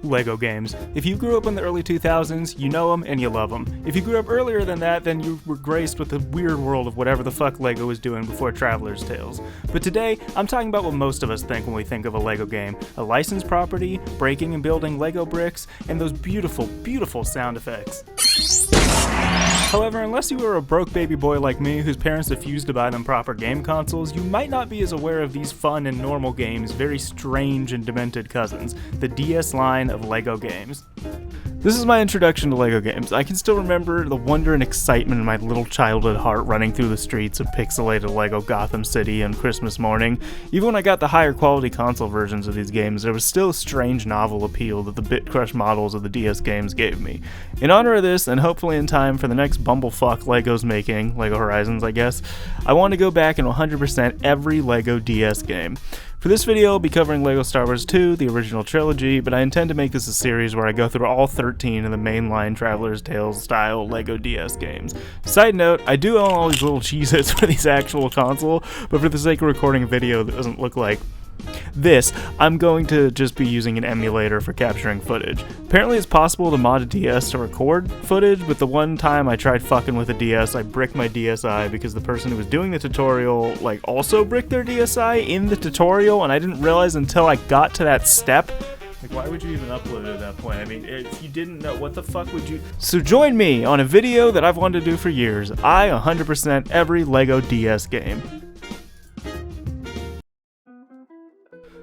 Lego games. If you grew up in the early 2000s, you know them and you love them. If you grew up earlier than that, then you were graced with the weird world of whatever the fuck Lego was doing before Traveler's Tales. But today, I'm talking about what most of us think when we think of a Lego game. A licensed property, breaking and building Lego bricks, and those beautiful, beautiful sound effects. However, unless you were a broke baby boy like me whose parents refused to buy them proper game consoles, you might not be as aware of these fun and normal games' very strange and demented cousins, the DS line of Lego games. This is my introduction to Lego games. I can still remember the wonder and excitement in my little childhood heart running through the streets of pixelated Lego Gotham City on Christmas morning. Even when I got the higher quality console versions of these games, there was still a strange novel appeal that the Bit Crush models of the DS games gave me. In honor of this, and hopefully in time for the next bumblefuck Lego's making, Lego Horizons I guess, I want to go back and 100% every Lego DS game. For this video, I'll be covering LEGO Star Wars 2, the original trilogy, but I intend to make this a series where I go through all 13 of the mainline Traveler's Tales style LEGO DS games. Side note, I do own all these little Cheez-Its for these actual console, but for the sake of recording a video that doesn't look like this, I'm going to just be using an emulator for capturing footage. Apparently it's possible to mod a DS to record footage, but the one time I tried fucking with a DS, I bricked my DSi because the person who was doing the tutorial also bricked their DSi in the tutorial, and I didn't realize until I got to that step. Why would you even upload it at that point? I mean, if you didn't know, what the fuck would you... So join me on a video that I've wanted to do for years. I 100% every LEGO DS game.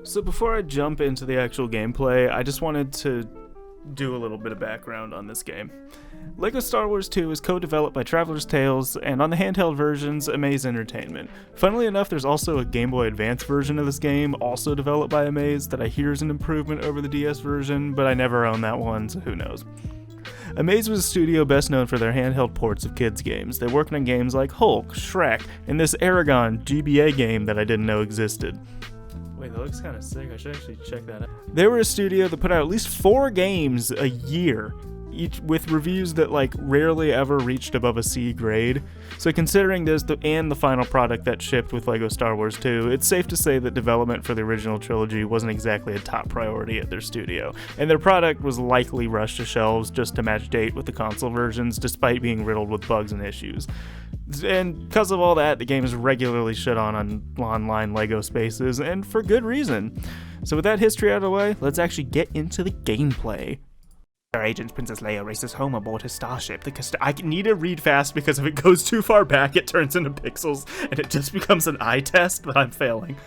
So before I jump into the actual gameplay, I just wanted to do a little bit of background on this game. LEGO Star Wars 2 is co-developed by Traveler's Tales, and on the handheld versions, Amaze Entertainment. Funnily enough, there's also a Game Boy Advance version of this game, also developed by Amaze, that I hear is an improvement over the DS version, but I never owned that one, so who knows. Amaze was a studio best known for their handheld ports of kids' games. They worked on games like Hulk, Shrek, and this Aragon GBA game that I didn't know existed. Wait, that looks kind of sick. I should actually check that out. They were a studio that put out at least 4 games a year, each with reviews that rarely ever reached above a C grade. So considering this and the final product that shipped with LEGO Star Wars 2, it's safe to say that development for the original trilogy wasn't exactly a top priority at their studio, and their product was likely rushed to shelves just to match date with the console versions, despite being riddled with bugs and issues. And because of all that, the game is regularly shit on online LEGO spaces, and for good reason. So with that history out of the way, let's actually get into the gameplay. Our agent, Princess Leia, races home aboard his starship. I need to read fast because if it goes too far back, it turns into pixels, and it just becomes an eye test that I'm failing.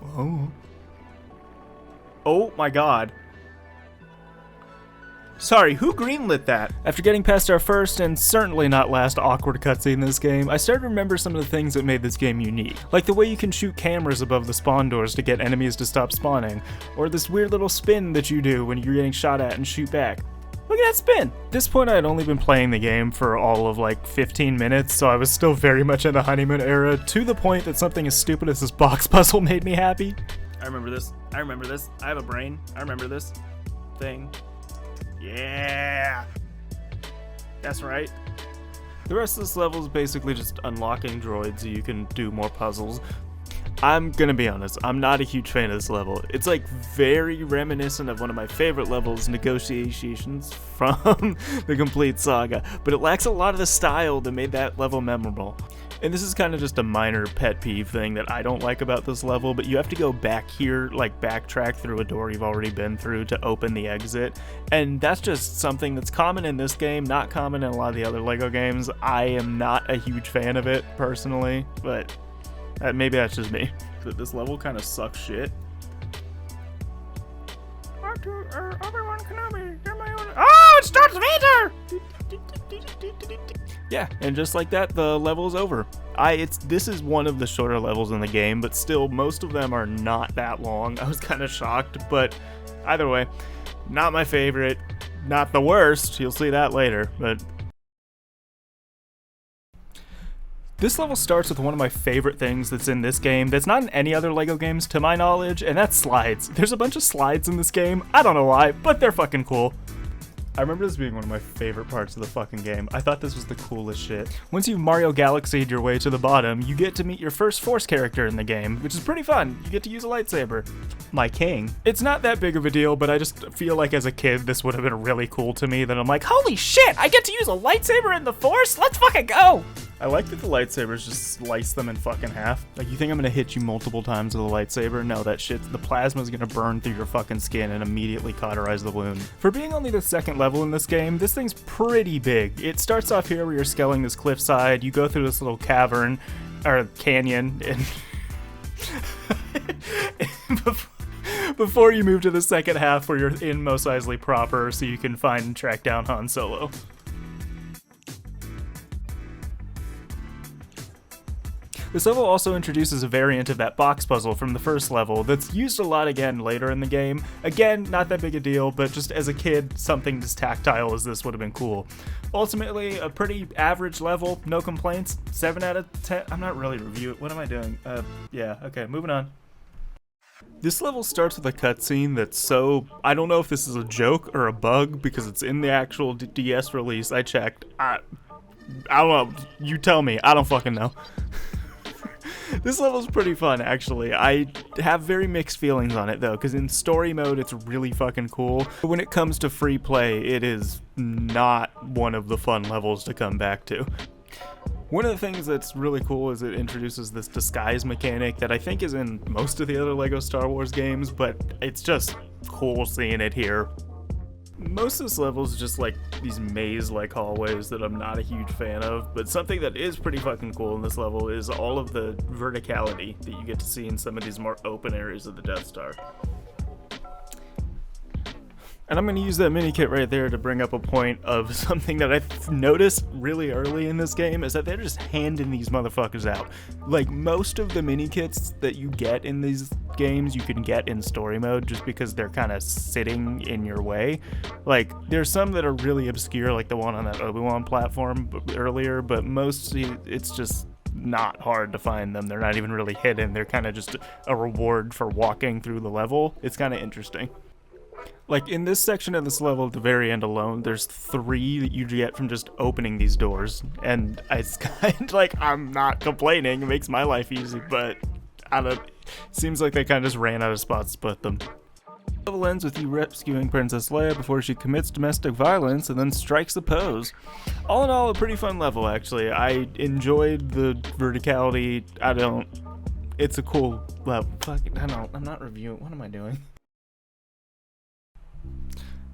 Whoa. Oh my god. Sorry, who greenlit that? After getting past our first and certainly not last awkward cutscene in this game, I started to remember some of the things that made this game unique. Like the way you can shoot cameras above the spawn doors to get enemies to stop spawning, or this weird little spin that you do when you're getting shot at and shoot back. Look at that spin! At this point I had only been playing the game for all of 15 minutes, so I was still very much in the honeymoon era, to the point that something as stupid as this box puzzle made me happy. I remember this. I have a brain. I remember this thing. Yeah! That's right. The rest of this level is basically just unlocking droids so you can do more puzzles. I'm gonna be honest, I'm not a huge fan of this level. It's very reminiscent of one of my favorite levels, Negotiations from the Complete Saga, but it lacks a lot of the style that made that level memorable. And this is kind of just a minor pet peeve thing that I don't like about this level, but you have to go back here, backtrack through a door you've already been through to open the exit. And that's just something that's common in this game, not common in a lot of the other LEGO games. I am not a huge fan of it, personally, but maybe that's just me. This level kind of sucks shit. Obi-Wan Kenobi, you're my own... Oh, it's Darth Vader! Yeah, and just like that, the level's over. This is one of the shorter levels in the game, but still, most of them are not that long. I was kind of shocked, but either way, not my favorite, not the worst. You'll see that later, but... This level starts with one of my favorite things that's in this game that's not in any other LEGO games to my knowledge, and that's slides. There's a bunch of slides in this game. I don't know why, but they're fucking cool. I remember this being one of my favorite parts of the fucking game. I thought this was the coolest shit. Once you've Mario Galaxied your way to the bottom, you get to meet your first Force character in the game, which is pretty fun. You get to use a lightsaber. My king. It's not that big of a deal, but I just feel like as a kid this would have been really cool to me, that I'm like, holy shit, I get to use a lightsaber in the Force? Let's fucking go! I like that the lightsabers just slice them in fucking half. Like, you think I'm gonna hit you multiple times with a lightsaber? No, that shit, the plasma's gonna burn through your fucking skin and immediately cauterize the wound. For being only the second level in this game, this thing's pretty big. It starts off here where you're scaling this cliffside, you go through this little cavern, or canyon, and before you move to the second half where you're in Mos Eisley proper so you can find and track down Han Solo. This level also introduces a variant of that box puzzle from the first level that's used a lot again later in the game. Again, not that big a deal, but just as a kid, something as tactile as this would have been cool. Ultimately, a pretty average level, no complaints, 7 out of 10. I'm not really reviewing. What am I doing? Yeah, okay, moving on. This level starts with a cutscene that's so... I don't know if this is a joke or a bug because it's in the actual DS release. I checked. I don't know. You tell me. I don't fucking know. This level's pretty fun, actually. I have very mixed feelings on it, though, because in story mode, it's really fucking cool. But when it comes to free play, it is not one of the fun levels to come back to. One of the things that's really cool is it introduces this disguise mechanic that I think is in most of the other LEGO Star Wars games, but it's just cool seeing it here. Most of this level is just like these maze-like hallways that I'm not a huge fan of, but something that is pretty fucking cool in this level is all of the verticality that you get to see in some of these more open areas of the Death Star. And I'm going to use that mini kit right there to bring up a point of something that I've noticed really early in this game, is that they're just handing these motherfuckers out. Like, most of the mini kits that you get in these games you can get in story mode just because they're kind of sitting in your way. Like, there's some that are really obscure, like the one on that Obi-Wan platform earlier, but mostly it's just not hard to find them. They're not even really hidden. They're kind of just a reward for walking through the level. It's kind of interesting. Like, in this section of this level at the very end alone, there's 3 that you get from just opening these doors. And it's kind of like, I'm not complaining, it makes my life easy, but it seems like they kind of just ran out of spots to put them. The level ends with you rescuing Princess Leia before she commits domestic violence and then strikes the pose. All in all, a pretty fun level, actually. I enjoyed the verticality. It's a cool level. I'm not reviewing. What am I doing?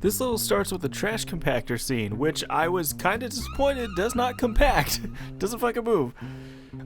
This level starts with a trash compactor scene, which I was kinda disappointed does not compact. Doesn't fucking move.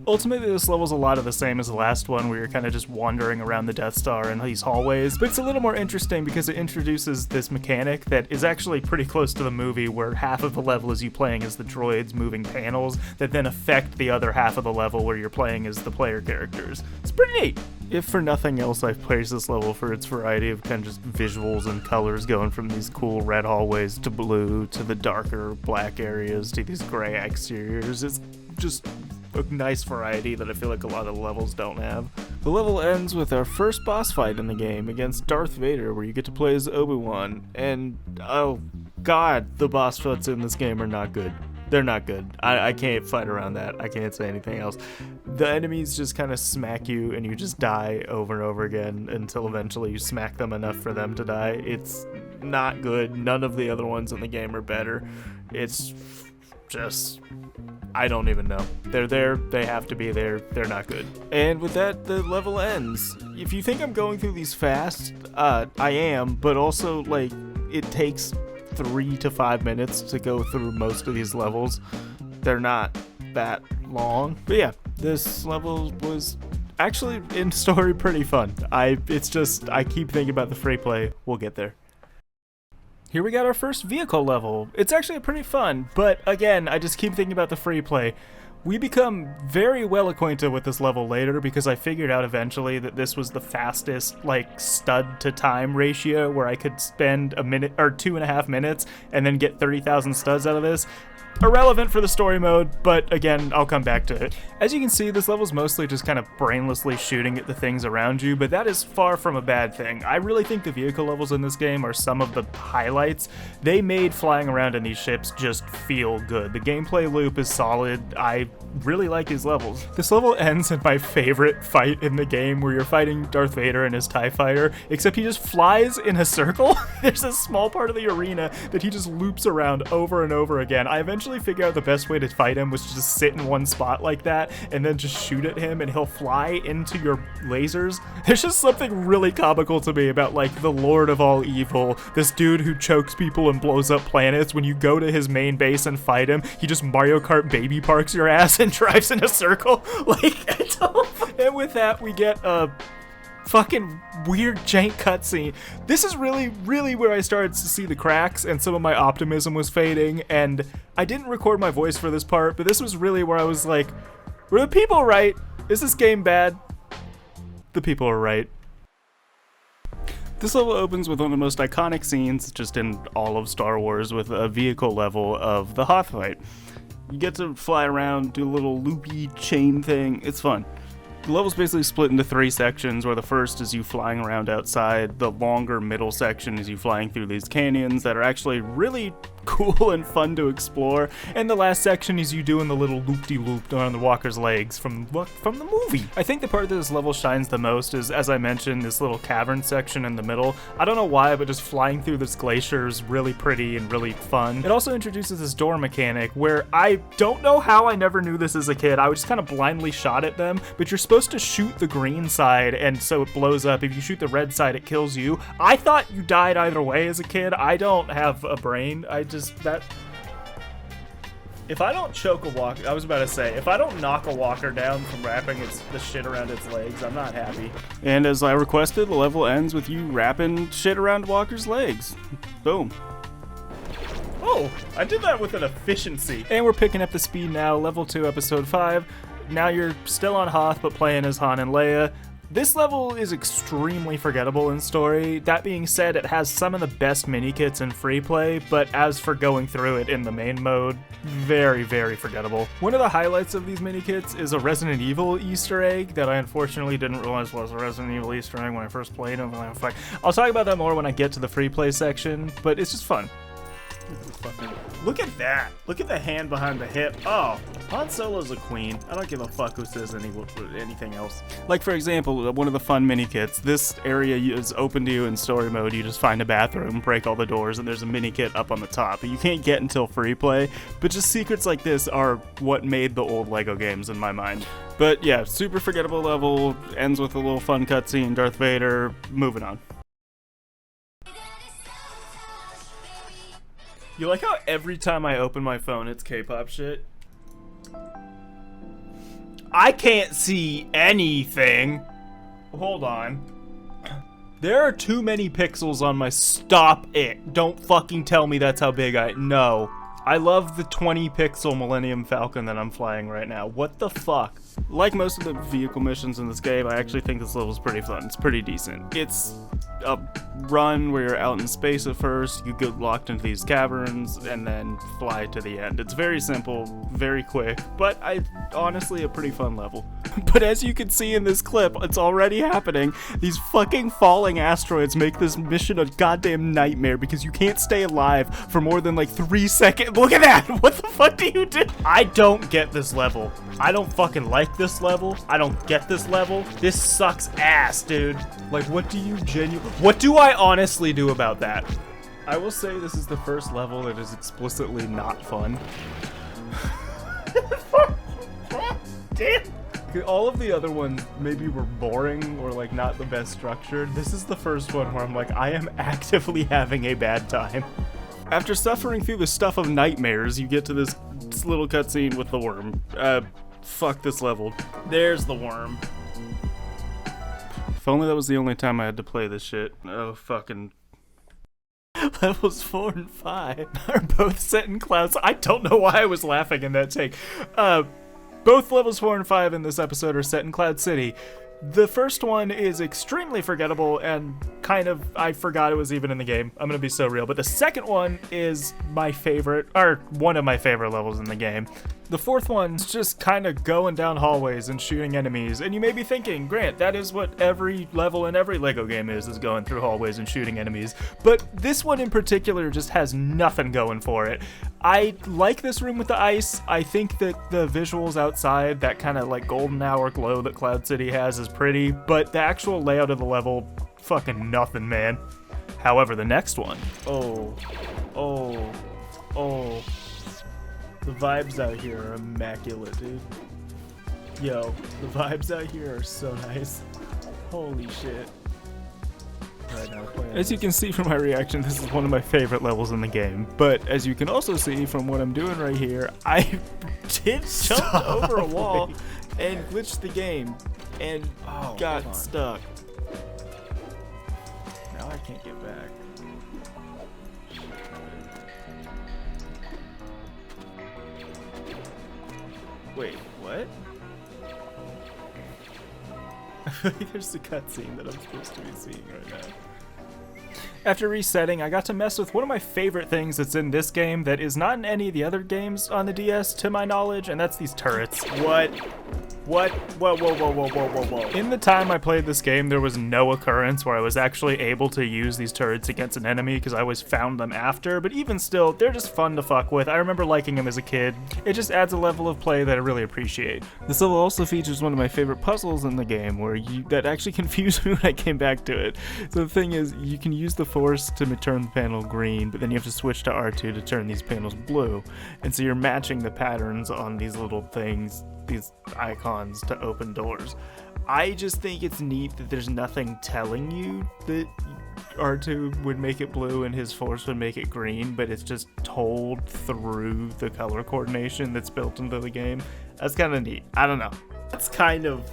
Ultimately, this level's a lot of the same as the last one, where you're kind of just wandering around the Death Star in these hallways, but it's a little more interesting because it introduces this mechanic that is actually pretty close to the movie, where half of the level is you playing as the droids moving panels that then affect the other half of the level where you're playing as the player characters. It's pretty neat. If for nothing else, I've praised this level for its variety of kind of just visuals and colors, going from these cool red hallways to blue to the darker black areas to these gray exteriors. It's just a nice variety that I feel like a lot of the levels don't have. The level ends with our first boss fight in the game against Darth Vader, where you get to play as Obi-Wan, and oh god, the boss fights in this game are not good. They're not good. I can't fight around that. I can't say anything else. The enemies just kind of smack you and you just die over and over again until eventually you smack them enough for them to die. It's not good. None of the other ones in the game are better. It's just... I don't even know. They're there, they have to be there, they're not good. And with that, the level ends. If you think I'm going through these fast, I am, but also, like, it takes 3 to 5 minutes to go through most of these levels. They're not that long. But yeah, this level was actually in story pretty fun. I keep thinking about the free play. We'll get there. Here we got our first vehicle level. It's actually pretty fun, but again, I just keep thinking about the free play. We become very well acquainted with this level later because I figured out eventually that this was the fastest, like, stud to time ratio where I could spend a minute or 2.5 minutes and then get 30,000 studs out of this. irrelevant for the story mode, but again, I'll come back to it. As you can see, this level's mostly just kind of brainlessly shooting at the things around you, but that is far from a bad thing. I really think the vehicle levels in this game are some of the highlights. They made flying around in these ships just feel good. The gameplay loop is solid. I really like these levels. This level ends in my favorite fight in the game, where you're fighting Darth Vader and his TIE fighter, except he just flies in a circle. There's a small part of the arena that he just loops around over and over again. I eventually figured out the best way to fight him was to just sit in one spot like that and then just shoot at him, and he'll fly into your lasers. There's just something really comical to me about, like, the Lord of all evil, this dude who chokes people and blows up planets. When you go to his main base and fight him, he just Mario Kart baby parks your ass and drives in a circle. Like, I don't... And with that, we get a fucking weird jank cutscene. This is really where I started to see the cracks, and some of my optimism was fading, and I didn't record my voice for this part, but this was really where I was like, were the people right? Is this game bad? The people are right. This level opens with one of the most iconic scenes just in all of Star Wars, with a vehicle level of the Hoth fight. You get to fly around, do a little loopy chain thing. It's fun. The level's basically split into 3 sections, where the first is you flying around outside. The longer middle section is you flying through these canyons that are actually really cool and fun to explore. And the last section is you doing the little loop-de-loop on the walker's legs from the movie. I think the part that this level shines the most is, as I mentioned, this little cavern section in the middle. I don't know why, but just flying through this glacier is really pretty and really fun. It also introduces this door mechanic where I don't know how I never knew this as a kid. I would just kind of blindly shot at them, but you're supposed to shoot the green side and so it blows up. If you shoot the red side, it kills you. I thought you died either way as a kid. I don't have a brain. If I don't choke a walker, I was about to say, if I don't knock a walker down from wrapping the shit around its legs, I'm not happy. And as I requested, the level ends with you wrapping shit around walker's legs. Boom. Oh, I did that with an efficiency. And we're picking up the speed now, level 2, episode 5. Now you're still on Hoth, but playing as Han and Leia. This level is extremely forgettable in story. That being said, it has some of the best minikits in free play, but as for going through it in the main mode, very forgettable. One of the highlights of these minikits is a Resident Evil Easter egg that I unfortunately didn't realize was a Resident Evil Easter egg when I first played it. I'll talk about that more when I get to the free play section, but it's just fun. Look at that. Look at the hand behind the hip. Oh, Han Solo's a queen. I don't give a fuck who says anything else. Like, for example, one of the fun minikits. This area is open to you in story mode. You just find a bathroom, break all the doors, and there's a minikit up on the top. You can't get until free play, but just secrets like this are what made the old LEGO games in my mind. But yeah, super forgettable level. Ends with a little fun cutscene, Darth Vader. Moving on. You like how every time I open my phone, it's K-pop shit? I can't see anything. Hold on. There are too many pixels on my... Stop it. Don't fucking tell me that's how big No. I love the 20 pixel Millennium Falcon that I'm flying right now. What the fuck? Like most of the vehicle missions in this game, I actually think this level is pretty fun. It's pretty decent. It's a run where you're out in space at first, you get locked into these caverns, and then fly to the end. It's very simple, very quick, but honestly a pretty fun level. But as you can see in this clip, it's already happening. These fucking falling asteroids make this mission a goddamn nightmare because you can't stay alive for more than like 3 seconds. Look at that! What the fuck do you do? I don't get this level. I don't fucking like this level. I don't get this level. This sucks ass, dude. Like, what do I honestly do about that? I will say this is the first level that is explicitly not fun. Damn. All of the other ones maybe were boring or like not the best structured. This is the first one where I'm like, I am actively having a bad time. After suffering through the stuff of nightmares, you get to this little cutscene with the worm. Fuck this level. There's the worm. If only that was the only time I had to play this shit. Oh, fucking... Levels 4 and 5 are both set in clouds. I don't know why I was laughing in that take. Both levels 4 and 5 in this episode are set in Cloud City. The first one is extremely forgettable and kind of, I forgot it was even in the game. I'm gonna be so real. But the second one is my favorite, or one of my favorite levels in the game. The fourth one's just kind of going down hallways and shooting enemies. And you may be thinking, Grant, that is what every level in every LEGO game is going through hallways and shooting enemies. But this one in particular just has nothing going for it. I like this room with the ice. I think that the visuals outside, that kind of like golden hour glow that Cloud City has, is pretty. But the actual layout of the level, fucking nothing, man. However, the next one, oh. The vibes out here are immaculate, dude. Yo, the vibes out here are so nice. Holy shit. Right now, as you can see from my reaction, this is one of my favorite levels in the game. But as you can also see from what I'm doing right here, I did jump over a wall and glitched the game and got stuck. Now I can't get back. Wait, what? I feel like there's a cutscene that I'm supposed to be seeing right now. After resetting, I got to mess with one of my favorite things that's in this game that is not in any of the other games on the DS, to my knowledge, and that's these turrets. What? Whoa. In the time I played this game, there was no occurrence where I was actually able to use these turrets against an enemy because I always found them after, but even still, they're just fun to fuck with. I remember liking them as a kid. It just adds a level of play that I really appreciate. This level also features one of my favorite puzzles in the game that actually confused me when I came back to it. So the thing is, you can use the force to turn the panel green, but then you have to switch to R2 to turn these panels blue. And so you're matching the patterns on these little things, these icons, to open doors. I just think it's neat that there's nothing telling you that R2 would make it blue and his force would make it green, but it's just told through the color coordination that's built into the game. That's kind of neat. I don't know. That's kind of...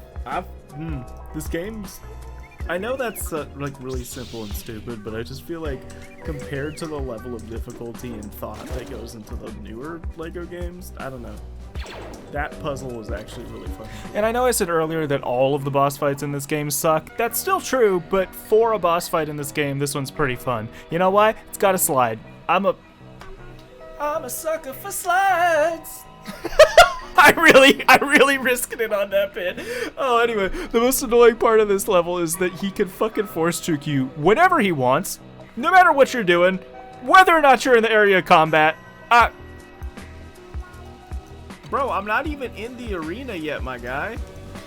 this game's... I know that's like really simple and stupid, but I just feel like compared to the level of difficulty and thought that goes into the newer LEGO games, I don't know. That puzzle was actually really fun. And I know I said earlier that all of the boss fights in this game suck. That's still true, but for a boss fight in this game, this one's pretty fun. You know why? It's got a slide. I'm a sucker for slides. I really risked it on that bit. Oh, anyway, the most annoying part of this level is that he can fucking force juke you whenever he wants, no matter what you're doing, whether or not you're in the area of combat. Bro, I'm not even in the arena yet, my guy.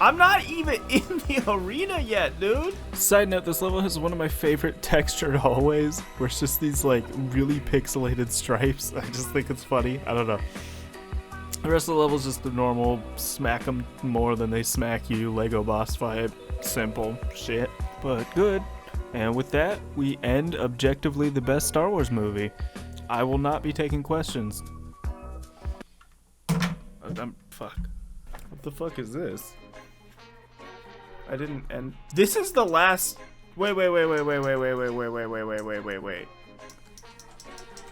I'm not even in the arena yet, dude. Side note, this level has one of my favorite textured hallways, where it's just these, like, really pixelated stripes. I just think it's funny. I don't know. The rest of the level is just the normal smack them more than they smack you LEGO boss fight. Simple shit, but good. And with that, we end objectively the best Star Wars movie. I will not be taking questions. Fuck. What the fuck is this? I didn't end. This is the last. Wait.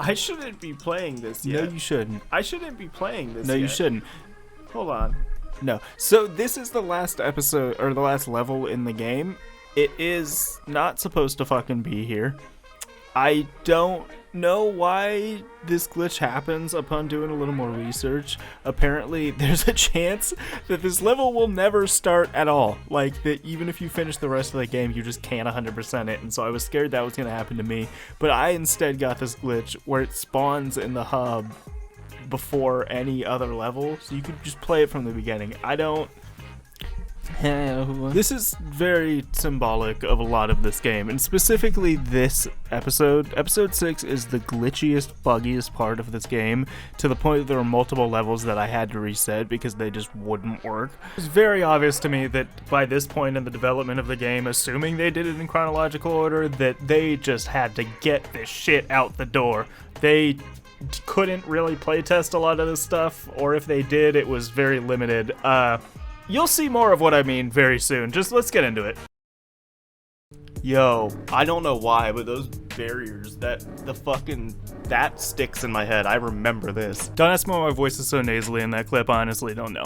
I shouldn't be playing this yet. No, you shouldn't. I shouldn't be playing this yet. No, you shouldn't. Hold on. No. So this is the last episode, or the last level in the game. It is not supposed to fucking be here. I don't know why this glitch happens upon doing a little more research. Apparently, there's a chance that this level will never start at all. Like, that even if you finish the rest of the game, you just can't 100% it. And so I was scared that was going to happen to me. But I instead got this glitch where it spawns in the hub before any other level. So you could just play it from the beginning. I don't... This is very symbolic of a lot of this game, and specifically this episode. Episode 6 is the glitchiest, buggiest part of this game, to the point that there were multiple levels that I had to reset because they just wouldn't work. It was very obvious to me that by this point in the development of the game, assuming they did it in chronological order, that they just had to get this shit out the door. They couldn't really playtest a lot of this stuff, or if they did, it was very limited. You'll see more of what I mean very soon. Just let's get into it. Yo, I don't know why, but those barriers, that sticks in my head. I remember this. Don't ask me why my voice is so nasally in that clip, I honestly don't know.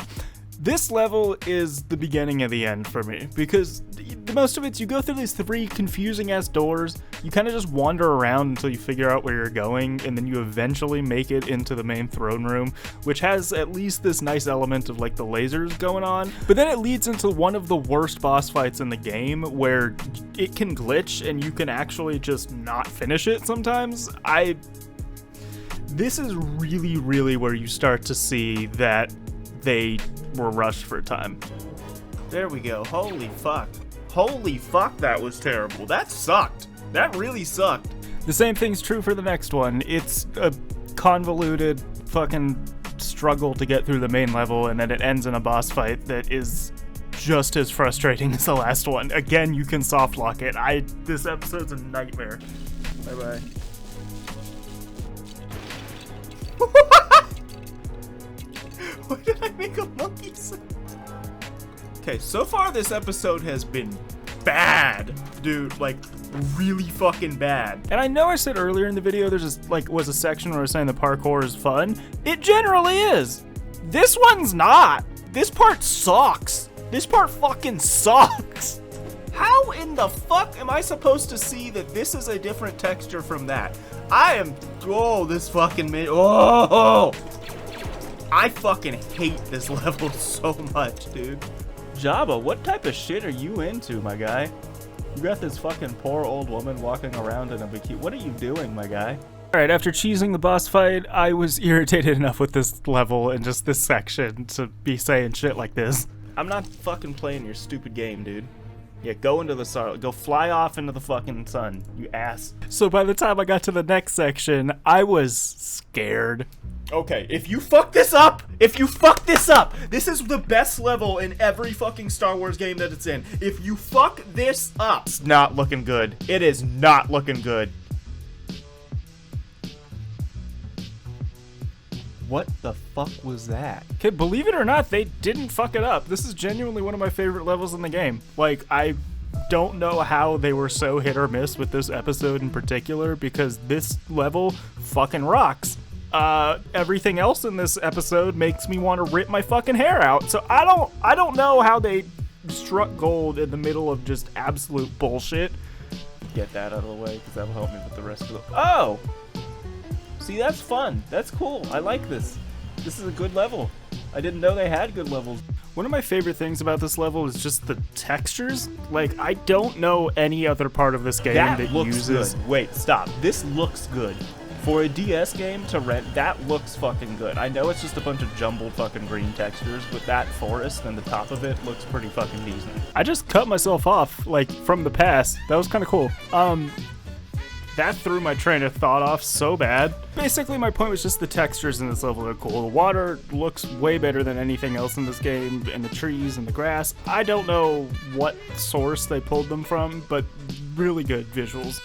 This level is the beginning of the end for me, because the most of it, you go through these 3 confusing ass doors, you kind of just wander around until you figure out where you're going, and then you eventually make it into the main throne room, which has at least this nice element of like the lasers going on. But then it leads into one of the worst boss fights in the game, where it can glitch and you can actually just not finish it sometimes. This is really where you start to see that they were rushed for time. There we go. Holy fuck. Holy fuck, that was terrible. That sucked. That really sucked. The same thing's true for the next one. It's a convoluted fucking struggle to get through the main level, and then it ends in a boss fight that is just as frustrating as the last one. Again, you can softlock it. This episode's a nightmare. Bye-bye. Why did I make a monkey sound? Okay, so far this episode has been bad, dude. Like, really fucking bad. And I know I said earlier in the video there's just, was a section where I was saying the parkour is fun. It generally is. This one's not. This part sucks. This part fucking sucks. How in the fuck am I supposed to see that this is a different texture from that? This fucking I fucking hate this level so much, dude. Jabba, what type of shit are you into, my guy? You got this fucking poor old woman walking around in a bikini. What are you doing, my guy? Alright, after cheesing the boss fight, I was irritated enough with this level and just this section to be saying shit like this. I'm not fucking playing your stupid game, dude. Yeah, go fly off into the fucking sun, you ass. So by the time I got to the next section, I was scared. Okay, if you fuck this up, this is the best level in every fucking Star Wars game that it's in. If you fuck this up, it's not looking good. It is not looking good. What the fuck was that? Okay, believe it or not, they didn't fuck it up. This is genuinely one of my favorite levels in the game. Like, I don't know how they were so hit or miss with this episode in particular, because this level fucking rocks. Everything else in this episode makes me want to rip my fucking hair out. So I don't know how they struck gold in the middle of just absolute bullshit. Get that out of the way, because that'll help me with the rest of the... Oh! See, that's fun. That's cool. I like this. This is a good level. I didn't know they had good levels. One of my favorite things about this level is just the textures. Like, I don't know any other part of this game that uses... Good. Wait, stop. This looks good. For a DS game to rent, that looks fucking good. I know it's just a bunch of jumbled fucking green textures, but that forest and the top of it looks pretty fucking decent. I just cut myself off, like, from the past. That was kind of cool. That threw my train of thought off so bad. Basically, my point was just the textures in this level are cool. The water looks way better than anything else in this game, and the trees and the grass. I don't know what source they pulled them from, but really good visuals.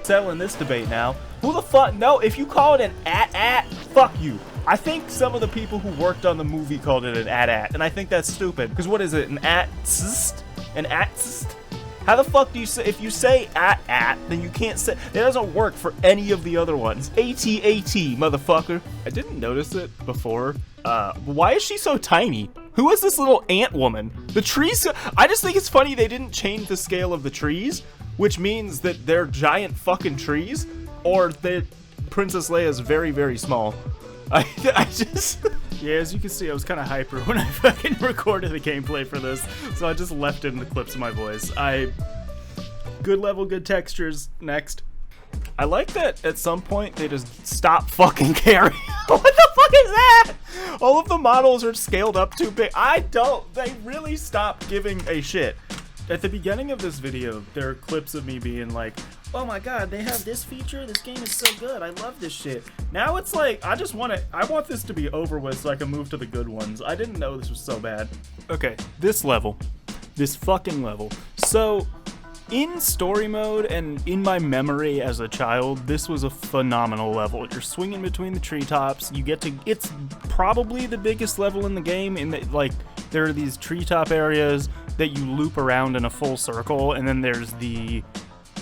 Settling this debate now. Who the fuck? No, if you call it an at, fuck you. I think some of the people who worked on the movie called it an at, and I think that's stupid. Because what is it? An at-sist? An at-sist? How the fuck do you say, if you say at, then you can't say, it doesn't work for any of the other ones. AT, motherfucker. I didn't notice it before. Why is she so tiny? Who is this little ant woman? The trees, I just think it's funny they didn't change the scale of the trees, which means that they're giant fucking trees, or that Princess Leia is very, very small. I just... Yeah, as you can see, I was kind of hyper when I fucking recorded the gameplay for this, so I just left it in the clips of my voice. Good level, good textures. Next. I like that at some point they just stop fucking caring. What the fuck is that? All of the models are scaled up too big. They really stopped giving a shit. At the beginning of this video, there are clips of me being like, oh my god, they have this feature? This game is so good. I love this shit. Now it's like, I want this to be over with so I can move to the good ones. I didn't know this was so bad. Okay, this level. This fucking level. So, in story mode and in my memory as a child, this was a phenomenal level. You're swinging between the treetops. It's probably the biggest level in the game in that, like, there are these treetop areas that you loop around in a full circle, and then there's the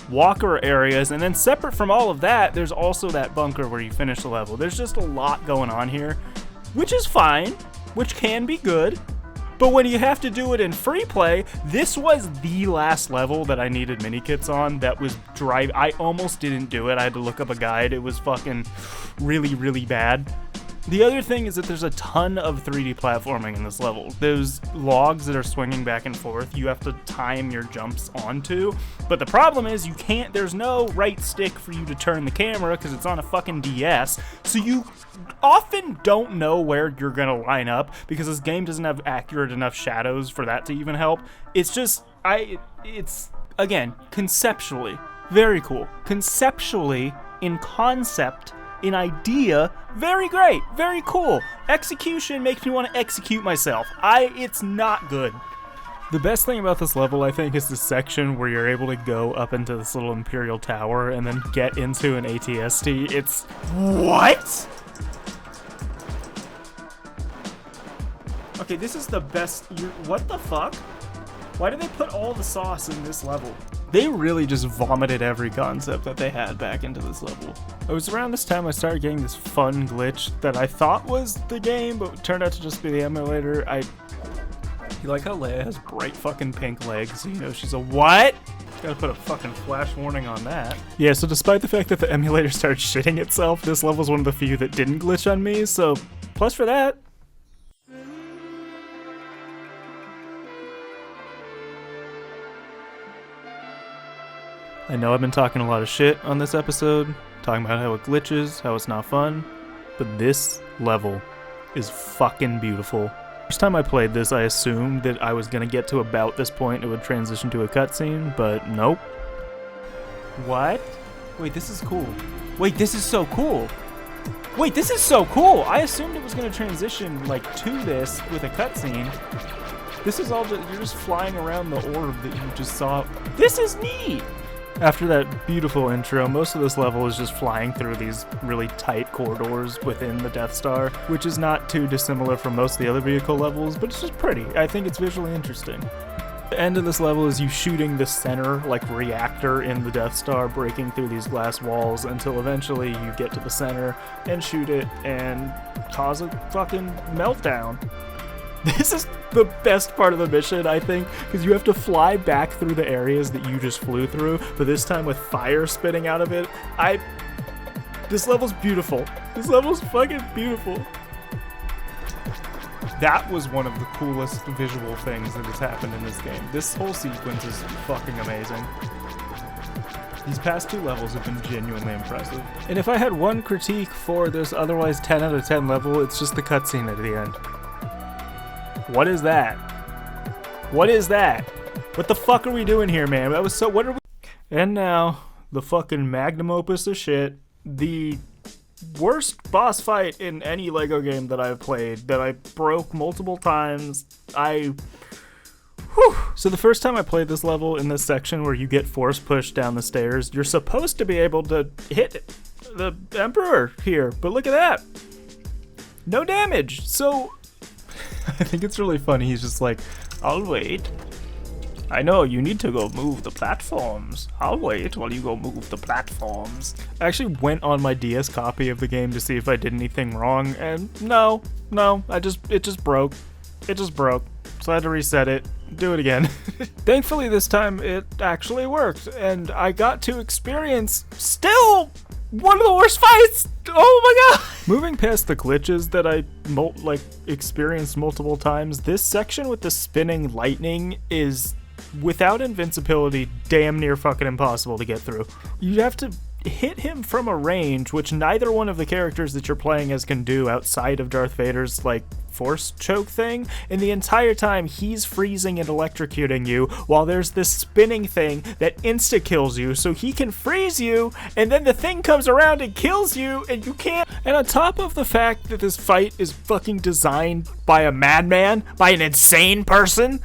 walker areas, and then separate from all of that, there's also that bunker where you finish the level. There's just a lot going on here, which is fine, which can be good. But when you have to do it in free play, this was the last level that I needed Minikits on. That was I almost didn't do it. I had to look up a guide. It was fucking really, really bad. The other thing is that there's a ton of 3D platforming in this level. Those logs that are swinging back and forth, you have to time your jumps onto. But the problem is there's no right stick for you to turn the camera because it's on a fucking DS. So you often don't know where you're gonna line up because this game doesn't have accurate enough shadows for that to even help. It's just, it's, again, conceptually, very cool. Conceptually, in concept, in idea, very great, very cool. Execution makes me want to execute myself. It's not good. The best thing about this level, I think, is the section where you're able to go up into this little Imperial Tower and then get into an ATST. It's... What? Okay, this is the best... What the fuck? Why did they put all the sauce in this level? They really just vomited every concept that they had back into this level. It was around this time I started getting this fun glitch that I thought was the game, but turned out to just be the emulator. You like how Leia has bright fucking pink legs, so you know she's a what? Gotta put a fucking flash warning on that. Yeah, so despite the fact that the emulator started shitting itself, this level's one of the few that didn't glitch on me, so plus for that. I know I've been talking a lot of shit on this episode, talking about how it glitches, how it's not fun, but this level is fucking beautiful. First time I played this, I assumed that I was gonna get to about this point, it would transition to a cutscene, but nope. What? Wait, this is cool. Wait, this is so cool. Wait, this is so cool! I assumed it was gonna transition, like, to this with a cutscene. This is all just, you're just flying around the orb that you just saw. This is neat! After that beautiful intro, most of this level is just flying through these really tight corridors within the Death Star, which is not too dissimilar from most of the other vehicle levels, but it's just pretty. I think it's visually interesting. The end of this level is you shooting the center, like, reactor in the Death Star, breaking through these glass walls until eventually you get to the center and shoot it and cause a fucking meltdown. This is the best part of the mission, I think, because you have to fly back through the areas that you just flew through, but this time with fire spitting out of it. This level's beautiful. This level's fucking beautiful. That was one of the coolest visual things that has happened in this game. This whole sequence is fucking amazing. These past two levels have been genuinely impressive. And if I had one critique for this otherwise 10 out of 10 level, it's just the cutscene at the end. What is that? What is that? What the fuck are we doing here, man? That was so... What are we... And now, the fucking magnum opus of shit. The worst boss fight in any LEGO game that I've played, that I broke multiple times. So the first time I played this level in this section where you get force pushed down the stairs, you're supposed to be able to hit the Emperor here, but look at that. No damage. So... I think it's really funny. He's just like, I'll wait. I know, you need to go move the platforms. I'll wait while you go move the platforms. I actually went on my DS copy of the game to see if I did anything wrong, and no, it just broke. It just broke. So I had to reset it, do it again. Thankfully this time it actually worked, and I got to experience still one of the worst fights! Oh my god! Moving past the glitches that I experienced multiple times, this section with the spinning lightning is, without invincibility, damn near fucking impossible to get through. You have to hit him from a range, which neither one of the characters that you're playing as can do outside of Darth Vader's, force choke thing, and the entire time he's freezing and electrocuting you while there's this spinning thing that insta-kills you, so he can freeze you, and then the thing comes around and kills you, and you can't. And on top of the fact that this fight is fucking designed by a madman, by an insane person,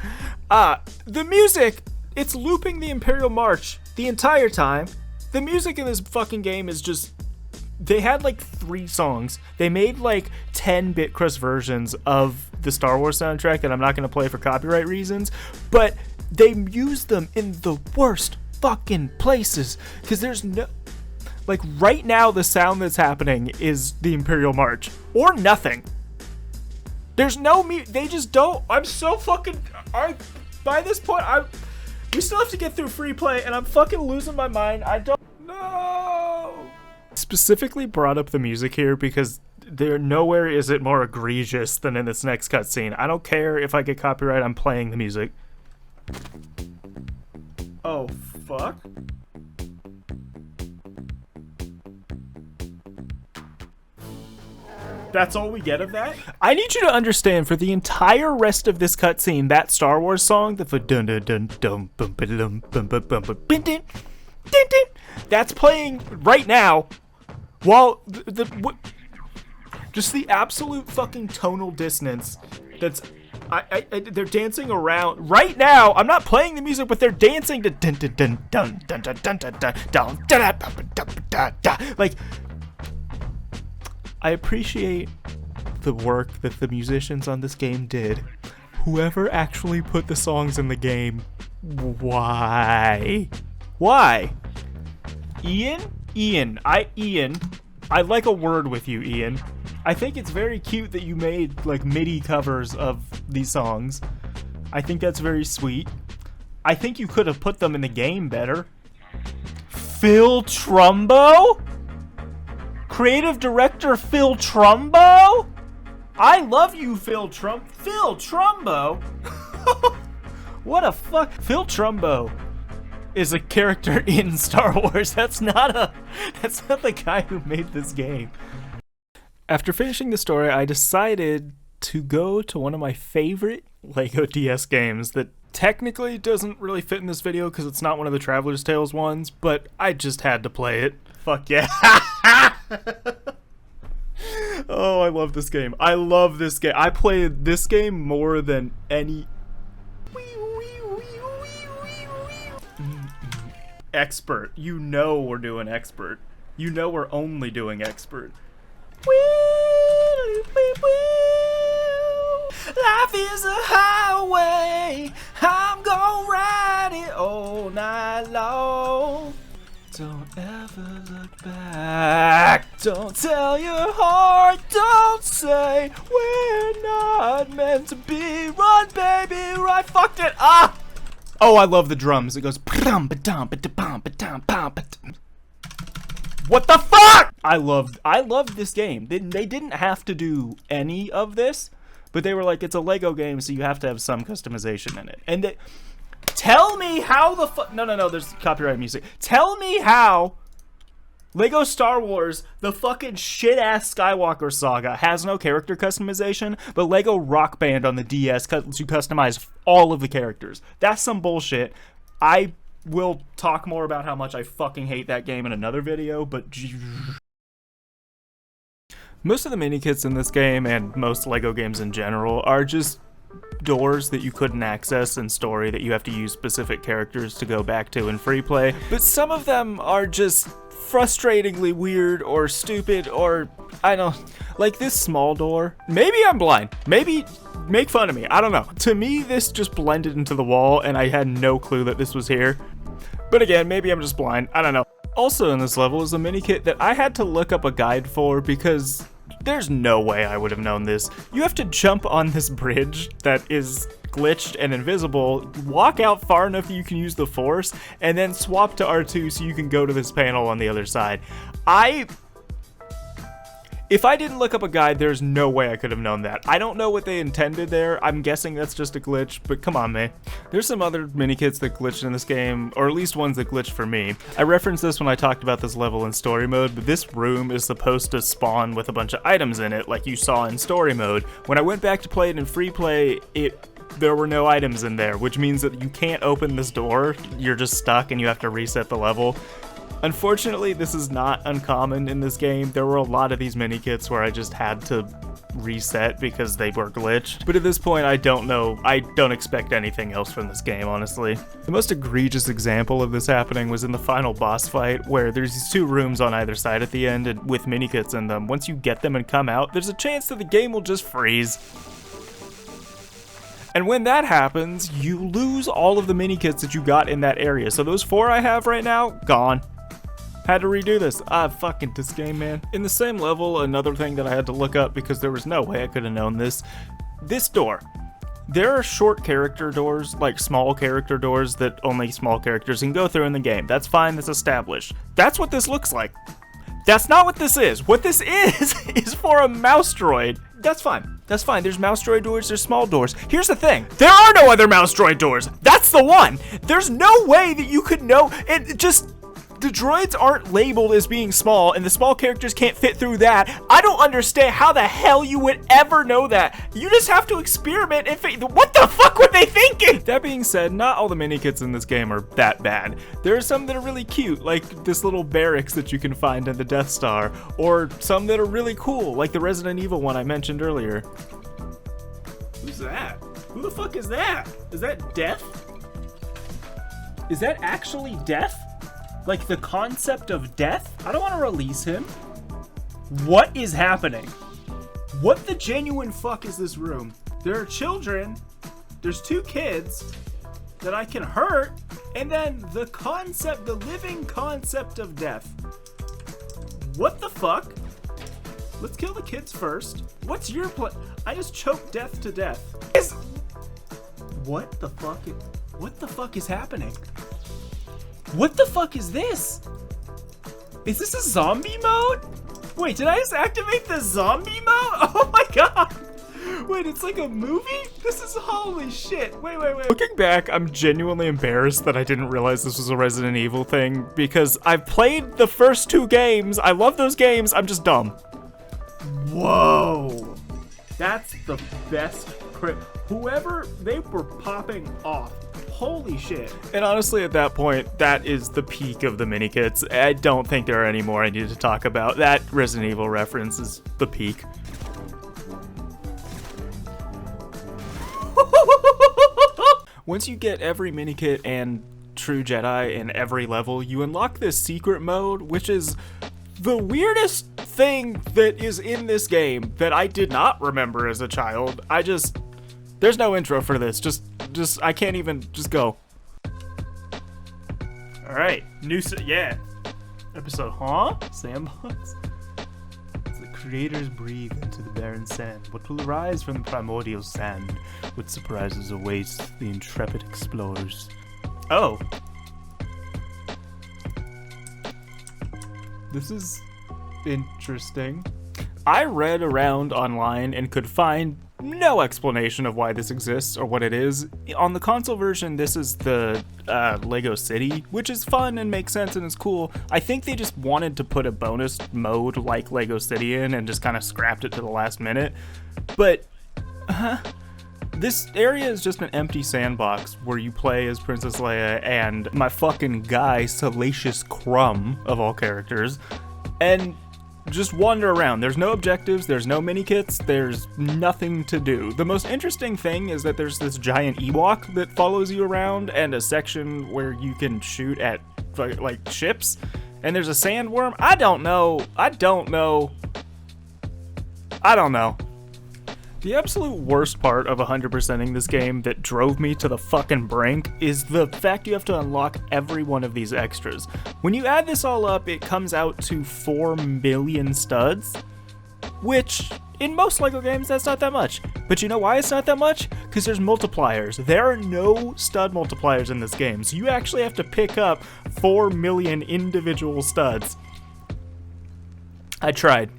the music, it's looping the Imperial March the entire time. The music in this fucking game is just... They had 3 songs. They made 10-bit crust versions of the Star Wars soundtrack that I'm not going to play for copyright reasons, but they used them in the worst fucking places, because there's no... right now the sound that's happening is the Imperial March, or nothing. There's no they just don't. I'm so fucking, by this point, we still have to get through free play, and I'm fucking losing my mind. I don't know. Specifically brought up the music here because nowhere is it more egregious than in this next cutscene. I don't care if I get copyright, I'm playing the music. Oh, fuck. That's all we get of that? I need you to understand, for the entire rest of this cutscene, that Star Wars song, that's playing right now, while just the absolute fucking tonal dissonance that's, they're dancing around right now. I'm not playing the music, but they're dancing to dun dun dun dun dun dun dun dun dun dun dun. Like, I appreciate the work that the musicians on this game did. Whoever actually put the songs in the game, why? Why? Ian, I'd like a word with you, Ian. I think it's very cute that you made, like, MIDI covers of these songs. I think that's very sweet. I think you could have put them in the game better. Phil Trumbo? Creative director Phil Trumbo? I love you, Phil Trumbo? What a fuck. Phil Trumbo is a character in Star Wars. That's not the guy who made this game. After finishing the story, I decided to go to one of my favorite LEGO DS games that technically doesn't really fit in this video because it's not one of the Traveler's Tales ones, but I just had to play it. Fuck yeah. Oh, I love this game. I love this game. I played this game more than any... Expert. You know we're doing expert. You know we're only doing expert. Life is a highway. I'm gonna ride it all night long. Don't ever look back. Don't tell your heart. Don't say we're not meant to be. Run, baby, run. Fucked it. Ah! Oh, I love the drums. It goes. What the fuck? I loved this game. They didn't have to do any of this, but they were like, it's a LEGO game, so you have to have some customization in it. And tell me how the fuck... No, there's copyright music. Tell me how LEGO Star Wars, the fucking shit-ass Skywalker saga, has no character customization, but LEGO Rock Band on the DS lets you customize all of the characters. That's some bullshit. I will talk more about how much I fucking hate that game in another video, but... Most of the Minikits in this game, and most LEGO games in general, are just doors that you couldn't access in story that you have to use specific characters to go back to in free play, but some of them are just frustratingly weird or stupid or, I don't know, like this small door. Maybe I'm blind. Maybe make fun of me. I don't know. To me, this just blended into the wall and I had no clue that this was here. But again, maybe I'm just blind. I don't know. Also in this level is a Minikit that I had to look up a guide for because there's no way I would have known this. You have to jump on this bridge that is glitched and invisible, walk out far enough that you can use the Force, and then swap to R2 so you can go to this panel on the other side. If I didn't look up a guide, there's no way I could have known that. I don't know what they intended there. I'm guessing that's just a glitch, but come on, man. There's some other Minikits that glitched in this game, or at least ones that glitched for me. I referenced this when I talked about this level in story mode, but this room is supposed to spawn with a bunch of items in it, like you saw in story mode. When I went back to play it in free play, there were no items in there, which means that you can't open this door. You're just stuck and you have to reset the level. Unfortunately, this is not uncommon in this game. There were a lot of these Minikits where I just had to reset because they were glitched. But at this point, I don't know. I don't expect anything else from this game, honestly. The most egregious example of this happening was in the final boss fight, where there's these two rooms on either side at the end and with Minikits in them. Once you get them and come out, there's a chance that the game will just freeze. And when that happens, you lose all of the Minikits that you got in that area. So those 4 I have right now, gone. Had to redo this. This game, man. In the same level, another thing that I had to look up because there was no way I could have known this. this door. There are short character doors, like small character doors that only small characters can go through in the game. That's fine, that's established. That's what this looks like. That's not what this is. What this is for a mouse droid. That's fine. That's fine. There's mouse droid doors, there's small doors. Here's the thing. There are no other mouse droid doors. That's the one. There's no way that you could know. It just... The droids aren't labeled as being small, and the small characters can't fit through that. I don't understand how the hell you would ever know that. You just have to experiment and what the fuck were they thinking? That being said, not all the Minikits in this game are that bad. There are some that are really cute, like this little barracks that you can find in the Death Star, or some that are really cool, like the Resident Evil one I mentioned earlier. Who's that? Who the fuck is that? Is that Death? Is that actually Death? Like the concept of death? I don't want to release him. What is happening? What the genuine fuck is this room? There are children. There's 2 kids that I can hurt. And then the concept, the living concept of death. What the fuck? Let's kill the kids first. What's your plan? I just choked death to death. What the fuck is happening? What the fuck is this? Is this a zombie mode? Wait, did I just activate the zombie mode? Oh my god! Wait, it's like a movie? This is holy shit. Wait. Looking back, I'm genuinely embarrassed that I didn't realize this was a Resident Evil thing because I've played the first 2 games. I love those games. I'm just dumb. Whoa. That's the best crit. Whoever, they were popping off. Holy shit. And honestly, at that point, that is the peak of the Minikits. I don't think there are any more I need to talk about. That Resident Evil reference is the peak. Once you get every Minikit and True Jedi in every level, you unlock this secret mode, which is the weirdest thing that is in this game that I did not remember as a child. There's no intro for this. I can't even, just go. Alright, yeah. Episode, Sandbox? As the creators breathe into the barren sand, what will arise from the primordial sand? What surprises await the intrepid explorers? Oh. This is interesting. I read around online and could find no explanation of why this exists or what it is. On the console version, this is the Lego City, which is fun and makes sense and is cool. I think they just wanted to put a bonus mode like Lego City in and just kind of scrapped it to the last minute. But this area is just an empty sandbox where you play as Princess Leia and my fucking guy, Salacious Crumb, of all characters, and just wander around. There's no objectives, there's no Minikits, there's nothing to do. The most interesting thing is that there's this giant Ewok that follows you around and a section where you can shoot at like ships, and there's a sandworm. I don't know. The absolute worst part of 100%ing this game that drove me to the fucking brink is the fact you have to unlock every one of these extras. When you add this all up, it comes out to 4 million studs, which in most LEGO games, that's not that much. But you know why it's not that much? Because there's multipliers. There are no stud multipliers in this game, so you actually have to pick up 4 million individual studs. I tried.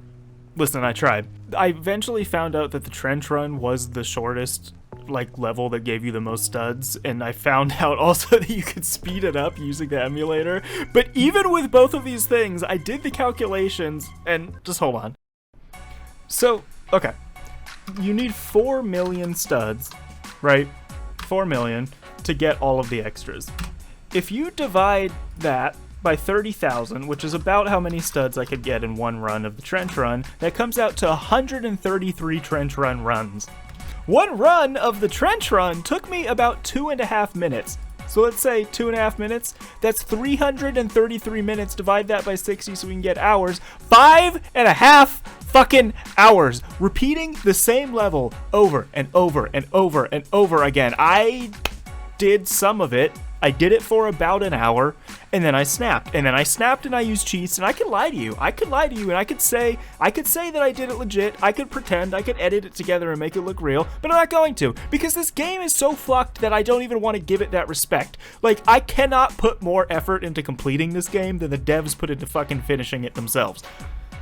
Listen, I tried. I eventually found out that the trench run was the shortest level that gave you the most studs, and I found out also that you could speed it up using the emulator. But even with both of these things, I did the calculations, and just hold on. So, okay. You need 4 million studs, right? 4 million to get all of the extras. If you divide that by 30,000, which is about how many studs I could get in one run of the trench run, that comes out to 133 trench run runs. One run of the trench run took me about 2.5 minutes. So let's say 2.5 minutes, that's 333 minutes, divide that by 60 so we can get hours. 5.5 fucking hours, repeating the same level over and over and over and over again. did some of it. I did it for about an hour, and then I snapped. And then I snapped and I used cheats, and I could lie to you. I could lie to you, and I could say that I did it legit. I could pretend, I could edit it together and make it look real, but I'm not going to, because this game is so fucked that I don't even want to give it that respect. Like, I cannot put more effort into completing this game than the devs put into fucking finishing it themselves.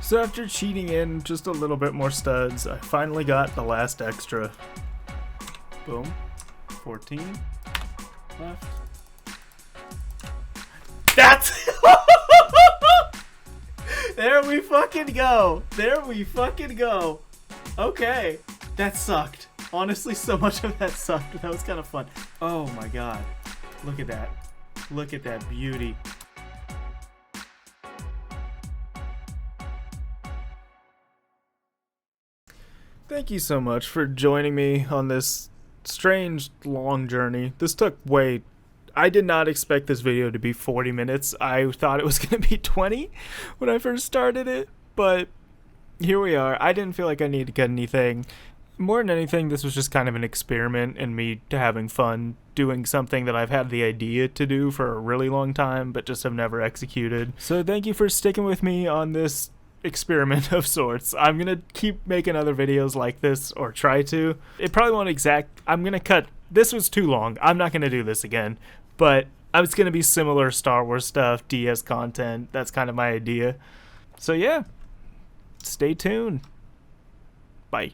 So after cheating in just a little bit more studs, I finally got the last extra. Boom. 14 left. That's there we fucking go. There we fucking go. Okay. That sucked. Honestly, so much of that sucked. That was kind of fun. Oh my god. Look at that. Look at that beauty. Thank you so much for joining me on this strange, long journey. This took I did not expect this video to be 40 minutes. I thought it was going to be 20 when I first started it, but here we are. I didn't feel like I needed to get anything. More than anything, this was just kind of an experiment and me having fun doing something that I've had the idea to do for a really long time, but just have never executed. So thank you for sticking with me on this experiment of sorts. I'm gonna keep making other videos like this, or try to. It probably won't I'm gonna cut. This was too long. I'm not gonna do this again, but it's gonna be similar Star Wars stuff, DS content. That's kind of my idea. So yeah, stay tuned. Bye.